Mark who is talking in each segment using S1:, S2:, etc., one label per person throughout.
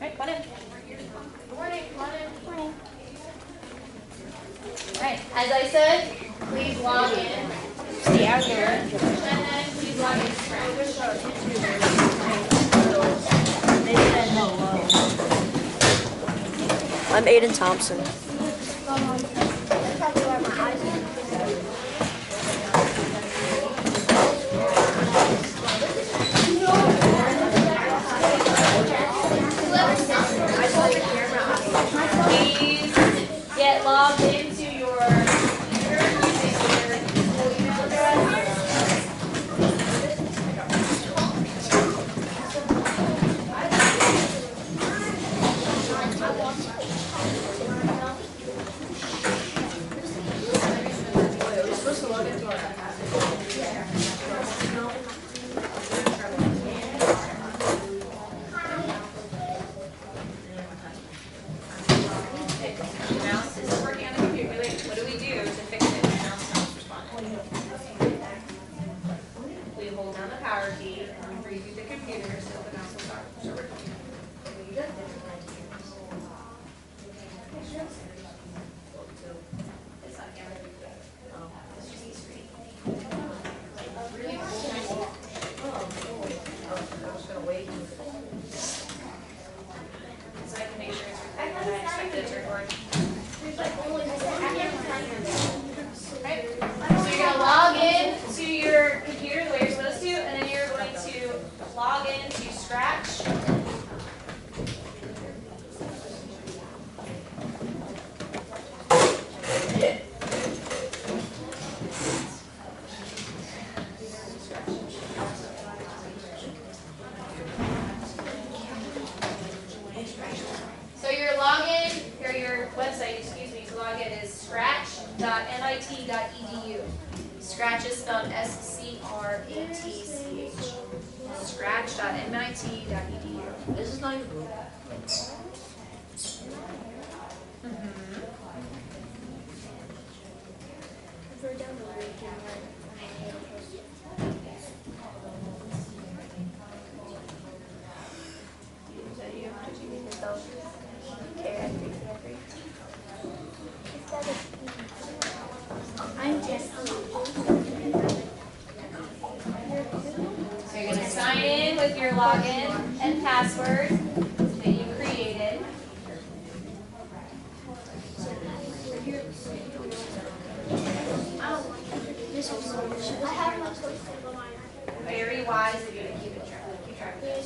S1: Right, come on in. Good morning, come on in. Good morning. Alright, as I said, please log in.
S2: Yeah, I
S1: And then please log in to Scratch.
S2: I'm Aiden Thompson.
S1: Please get logged into your computer using your full email address. Mouse isn't working on the computer. Wait, what do we do to fix it when the mouse stops responding? We hold down the power key and we reboot the computer so the mouse will start working. It's not camera. It's just the screen. Really cool. So I can make sure it's recording when I expect it to record. Right? So you're going to log in to your computer the way you're supposed to, and then you're going to log in to Scratch. So your login, or your website, excuse me, to log in is scratch.mit.edu. Scratch is spelled S-C-R-A-T-C-H. Scratch.mit.edu.
S2: This is not even good.
S1: So you're going to sign in with your login and password that you created. Very wise of you to keep track of this.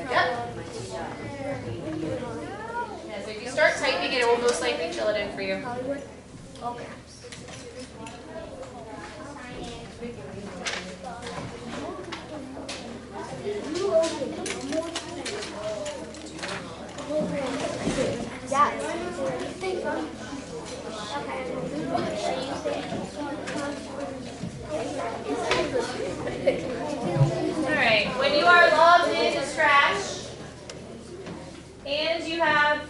S1: Yep. Yeah, so if you start typing it, it will most likely fill it in for you. Okay. Alright, when you are logged into Scratch and you have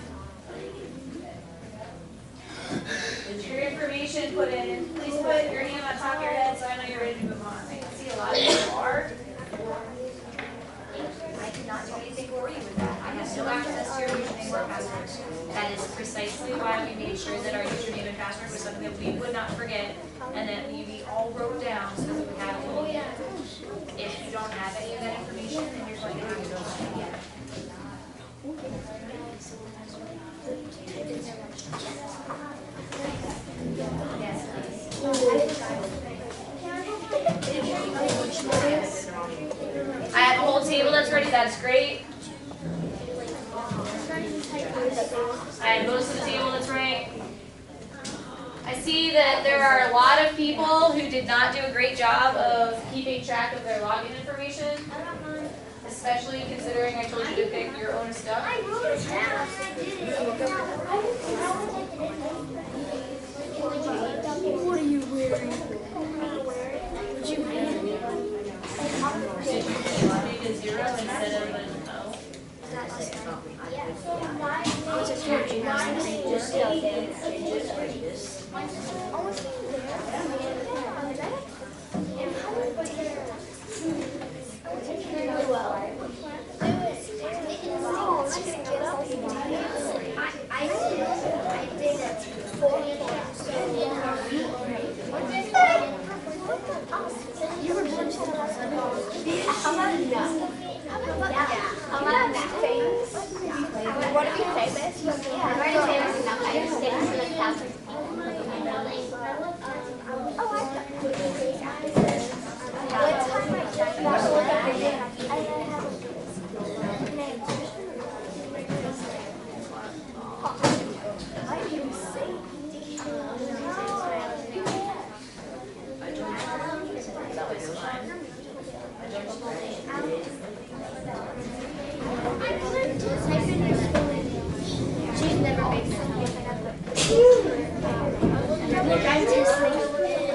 S1: your information put in, please put your hand on top of your head so I know you're ready to move on. I can see a lot of you are. I did not do anything for you with that. I have no access to your username or password. That is precisely why we made sure that our username and password was something that we would not forget and that we all wrote down so that we would have it. If you don't have any of that information, then you're going to have to go find it again. Yes, please. I have a whole table that's ready. That's great. I have most of the table that's right. I see that there are a lot of people who did not do a great job of keeping track of their login information, especially considering I told you to pick your own stuff.
S3: What are you wearing? Did you
S1: Did you make a 0 instead of an O?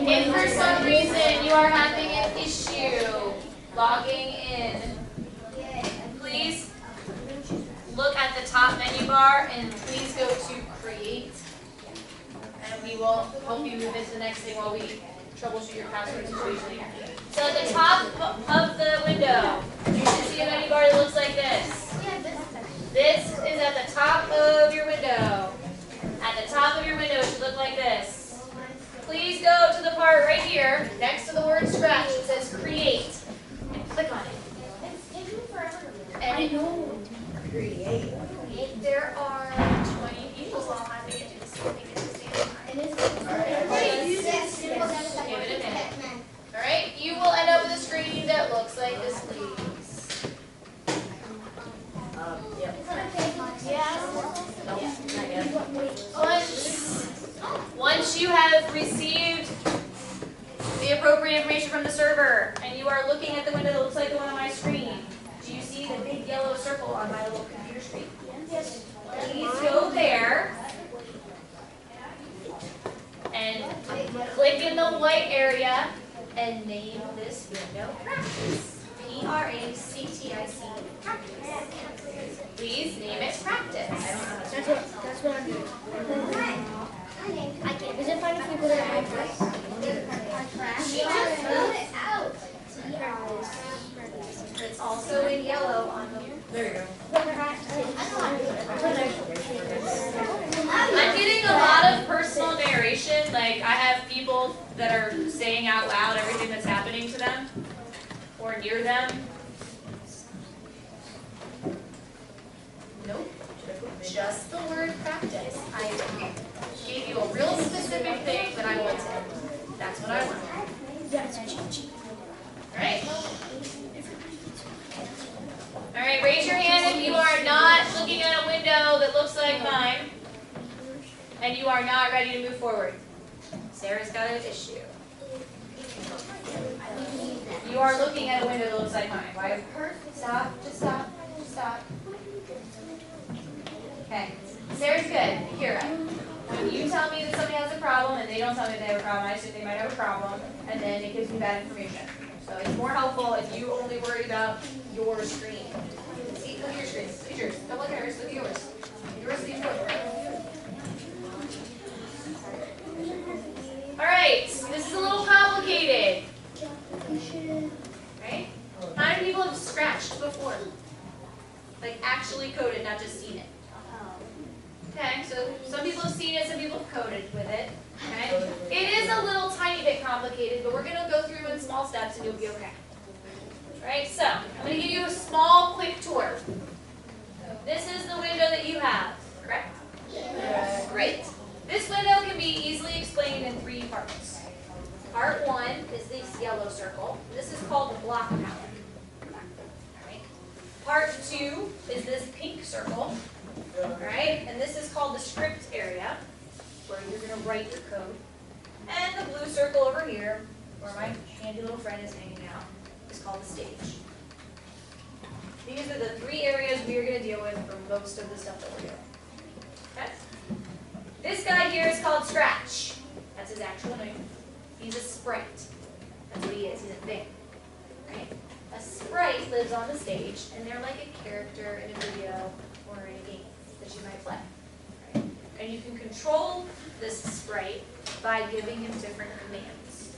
S1: If for some reason you are having an issue logging in, please look at the top menu bar and please go to Create. And we will help you move into the next thing while we troubleshoot your password situation. So at the top of the window, you should see a menu bar that looks like this. This is at the top of your window. At the top of your window, it should look like this. Please go to the part right here, next to the word Scratch. It says Create. And click on it. And there are 20 people all having it do the same thing at the same time. Give it a minute. Alright, you will end up with a screen that looks like this, please. Once you have received the appropriate information from the server and you are looking at the window that looks like the one on my screen, do you see the big yellow circle on my little computer screen? Yes. Please go there and click in the white area and name this window Practice. Practice. Please name it Practice.
S3: That's what I'm doing. Is it fine if we put it in my place?
S1: She just spelled it out. It's also in yellow on the. There you go. I'm getting a lot of personal narration. Like I have people that are saying out loud everything that's happening to them or near them. Nope. Just the word practice. I gave you a real specific thing that I wanted. That's what I wanted. Alright? Alright, raise your hand if you are not looking at a window that looks like mine and you are not ready to move forward. Sarah's got an issue. You are looking at a window that looks like mine. Why? Stop, just stop, just stop. Okay, Sarah's good. Here, when you tell me that somebody has a problem and they don't tell me they have a problem, I assume they might have a problem, and then it gives me bad information. So it's more helpful if you only worry about your screen. See, look at your screen. Look at yours. Don't look at hers. Look at yours. Yours is yours. All right. This is a little complicated. Right? How many people have scratched before? Like actually coded, not just seen it. Okay, so some people have seen it, some people have coded with it. Okay? It is a little tiny bit complicated, but we're going to go through in small steps and you'll be okay. Alright, so I'm going to give you a small, quick tour. This is the window that you have, correct? Yes. Great. This window can be easily explained in 3 parts. Part 1 is this yellow circle. This is called the block palette. Alright. Part 2 is this pink circle. Alright, and this is called the script area, where you're going to write your code. And the blue circle over here, where my handy little friend is hanging out, is called the stage. These are the 3 areas we are going to deal with for most of the stuff that we're doing. Okay? This guy here is called Scratch. That's his actual name. He's a sprite. That's what he is. He's a thing. Right? A sprite lives on the stage, and they're like a character in a video or in a game that you might play. Right? And you can control this sprite by giving him different commands.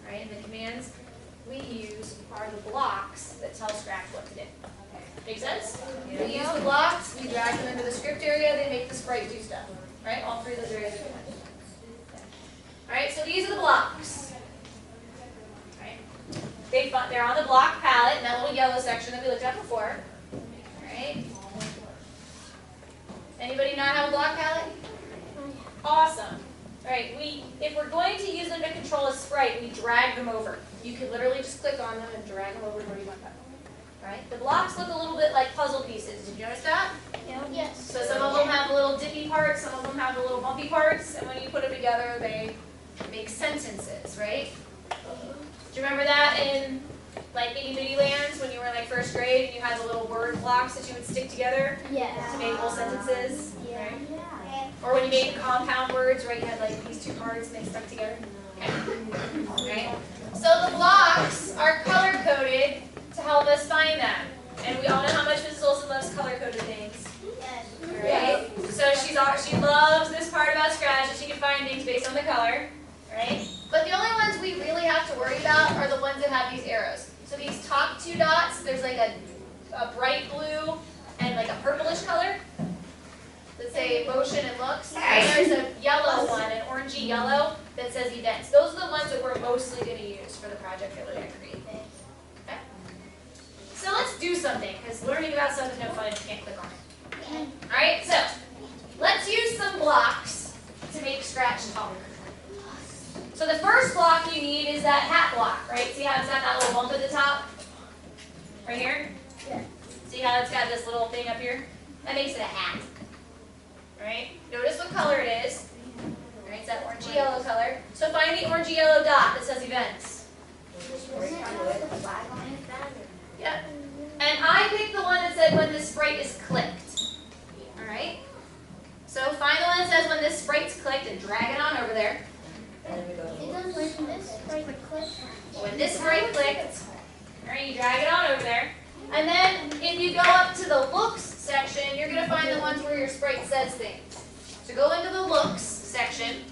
S1: Right? And the commands we use are the blocks that tell Scratch what to do. Make sense? We use the blocks, we drag them into the script area, they make the sprite do stuff. Right? All three of those areas are different. Alright, so these are the blocks. Right? They're on the block palette in that little yellow section that we looked at before. Alright? Anybody not have a block palette? Awesome. Alright, if we're going to use them to control a sprite, we drag them over. You could literally just click on them and drag them over to where you want them. Right? The blocks look a little bit like puzzle pieces. Did you notice that?
S3: Yes.
S1: So some of them have little dippy parts, some of them have the little bumpy parts, and when you put them together, they make sentences, right? Do you remember that in like Itty Bitty Lands when you were in like first grade and you had the little word blocks that you would stick together to make whole sentences? Right? Or when you made compound words, right? You had like these two cards and they stuck together. Okay. Right? So the blocks are color coded to help us find them. And we all know how much Mrs. Olson loves color-coded things. Right? So she loves this part about Scratch, that she can find things based on the color. Right? But the only ones we really have to worry about are the ones that have these arrows. So these top two dots, there's like a bright blue and like a purplish color that say motion and looks. And there's a yellow one, an orangey yellow, that says events. Those are the ones that we're mostly going to use for the project that we're going to create. Okay? So let's do something, because learning about stuff is no fun if you can't click on it. Alright, so let's use some blocks to make Scratch talk. So the first block you need is that hat block, right? See how it's got that little bump at the top? Right here?
S3: Yeah.
S1: See how it's got this little thing up here? That makes it a hat. Right? Notice what color it is. Right, it's that orangey yellow color. So find the orangey yellow dot that says events. Yep. And I picked the one that said when this sprite is clicked. Alright? So find the one that says when this sprite's clicked and drag it on over there. When this sprite clicked, alright, you drag it on over there. And then if you go up to the looks section, you're going to find the ones where your sprite says things. So go into the looks section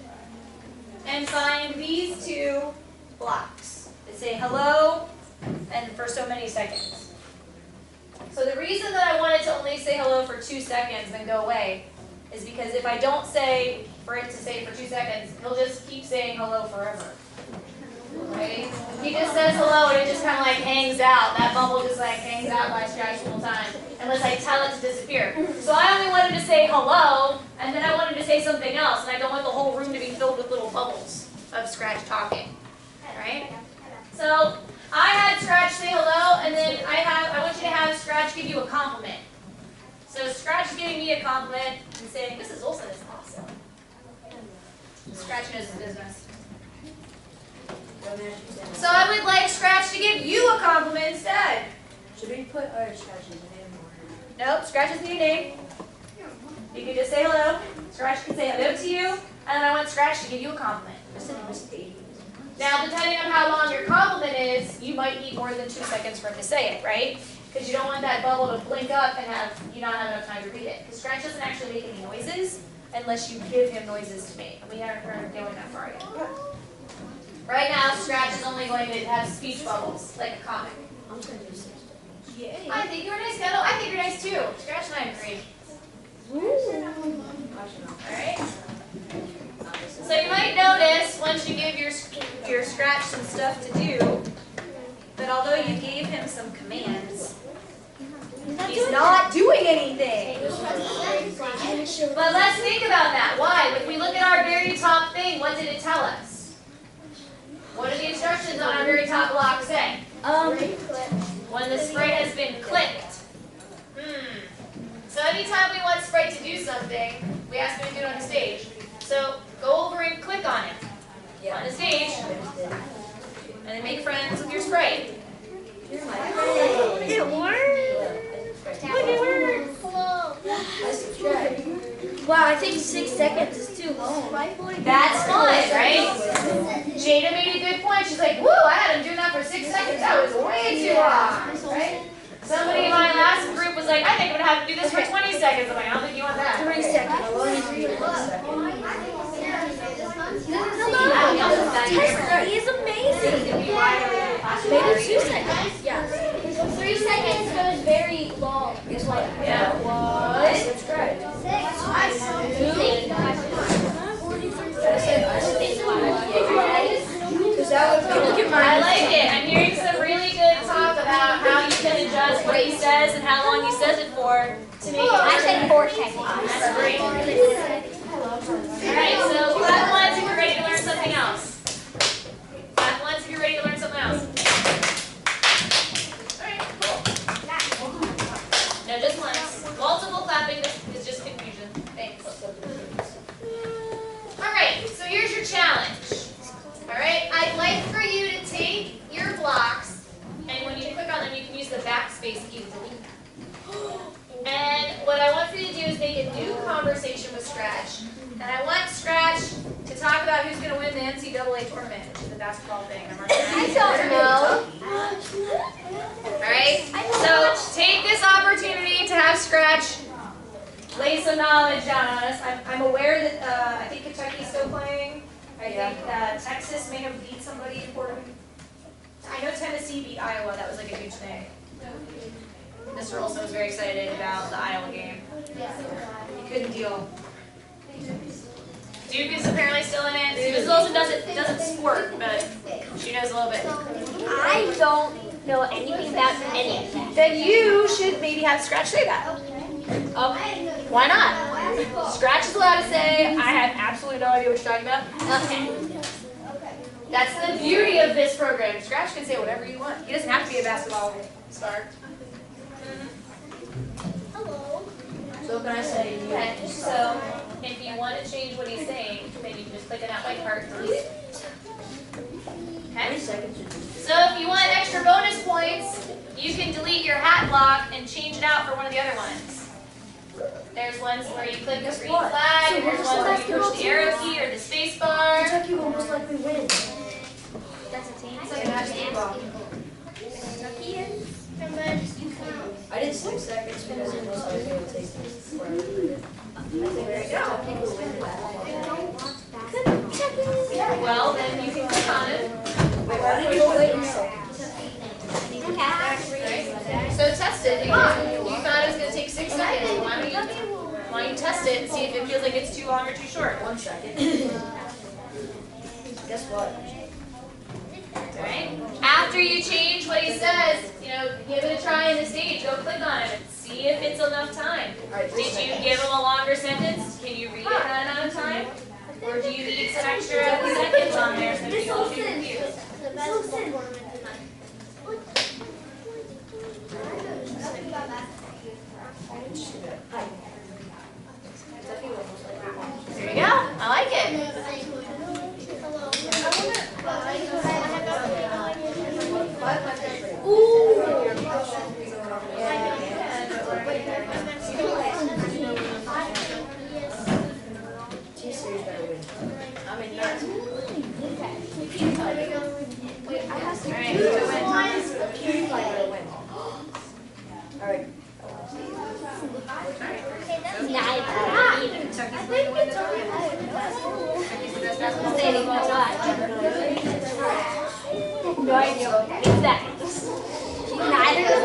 S1: and find these two blocks that say hello and for so many seconds. So the reason that I wanted to only say hello for 2 seconds and go away is because if I don't say for it to say for 2 seconds, he'll just keep saying hello forever. Right? He just says hello and it just kind of like hangs out. That bubble just like hangs out by Scratch the whole time unless I tell it to disappear. So I only wanted to say hello and then I wanted to say something else and I don't want the whole room to be filled with little bubbles of Scratch talking. Right? So I had Scratch say hello and then I want you to have Scratch give you a compliment. So Scratch is giving me a compliment and saying, Mrs. Olson is awesome. Scratch knows his business. So I would like Scratch to give you a compliment instead.
S2: Should we put our Scratch's name or?
S1: Nope, Scratch doesn't need a name. You can just say hello. Scratch can say hello to you, and then I want Scratch to give you a compliment. Now, depending on how long your compliment is, you might need more than 2 seconds for him to say it, right? Because you don't want that bubble to blink up and have you not have enough time to read it. Because Scratch doesn't actually make any noises unless you give him noises to make. And we haven't heard him going that far yet. Right now, Scratch is only going to have speech bubbles, like a comic.
S2: I'm just going to do 6.
S3: Yay.
S1: I think you're nice, Kendall. I think you're nice too. Scratch and I agree. Alright? So you might notice, once you give your Scratch some stuff to do, that although you gave him some commands, he's not doing anything. But let's think about that. Why? When we look at our very top thing, what did it tell us? What do the instructions on our very top block say? When the sprite has been clicked. So anytime we want Sprite to do something, we ask him to do it on the stage. So go over and click on it on the stage, and then make friends with your Sprite.
S3: It worked. Look, it worked. Wow, I think 6 seconds is too long.
S1: That's fun, right? Jada made a good point. She's like, woo, I had him doing that for 6 seconds. That was way too long, right? Somebody in my last group was like, I think I'm going to have to do this for 20 seconds. I'm like, I don't think you want that.
S2: 3 seconds. He is amazing. Maybe 2 seconds. Yeah.
S3: 3 seconds goes very long. It's like,
S1: Yeah.
S2: What? Subscribe. 'Cause that would look at
S1: I
S2: my.
S1: like it. I'm hearing some really good talk about how you can adjust what he says and how long he says it for to make it.
S3: I said 4 seconds.
S1: That's great. Alright, so clap once if you're ready to learn something else. Clap once if you're ready to learn something else. Alright, cool. No, just once. Multiple clapping is just confusion. Thanks. Alright, so here's your challenge. Alright, I'd like for you to take your blocks, and when you click on them, you can use the backspace key to delete them. And what I want for you to do is make a new conversation with Scratch. And I want Scratch to talk about who's going to win the NCAA tournament, which is the basketball thing.
S3: I don't know.
S1: Alright, so take this opportunity to have Scratch lay some knowledge down on us. I'm aware that I think Kentucky's still playing. I think Texas may have beat somebody important. I know Tennessee beat Iowa. That was like a huge thing. Mr. Olson was very excited about the Iowa game. He couldn't deal. Duke is apparently still in it. Mrs. Olson doesn't squirt, but she knows a little bit.
S3: I don't know anything about any of that.
S1: Then you should maybe have Scratch say that. Why not? Scratch is allowed to say, I have absolutely no idea what you're talking about.
S3: Okay.
S1: That's the beauty of this program. Scratch can say whatever you want. He doesn't have to be a basketball star.
S3: Hello.
S2: So can I say?
S1: Okay, so if you want to change what he's saying, then you can just click on that white part. Delete.
S2: 3
S1: Okay?
S2: seconds.
S1: So if you want extra bonus points, you can delete your hat block and change it out for one of the other ones. There's ones where you click the green flag,
S2: So
S1: and there's
S2: what was
S1: ones
S2: the
S1: where you push the arrow
S2: basketball
S1: key or the space bar.
S2: Kentucky will most likely win.
S3: That's a team.
S2: It's like a basketball. I did 6 seconds because it most likely will take forever. There you go.
S1: Well, then you can click on it.
S2: Wait, why did you wait a second?
S1: So test it. You thought it was going to take 6 seconds. Why don't you test it and see if it feels like it's too long or too short?
S2: 1 second. Guess what?
S1: Alright? After you change what he says, give it a try in the stage. Go click on it and see if it's enough time.
S2: Alright, 3
S1: Did you
S2: seconds.
S1: give him a longer sentence? Can you read it that amount of time? Or do you need some extra seconds on there so you don't get confused?
S3: The basketball tournament tonight.
S1: There you go. I like it.
S2: T-Series better win. I mean, not.
S1: Alright, who wins?
S2: Cutie Pie better win. Alright.
S1: Kentucky's going to win the tournament. Kentucky's the best basketball team.
S3: No idea what that is. Neither does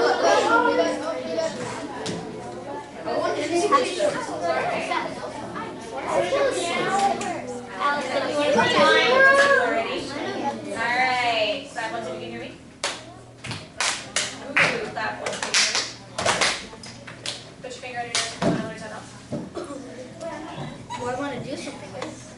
S3: Allison, you want to
S1: Alright, clap once if you can hear me. Ooh, clap once if you can hear me. Put your finger on your nose. I want to learn something else.
S2: Well, I want to do something with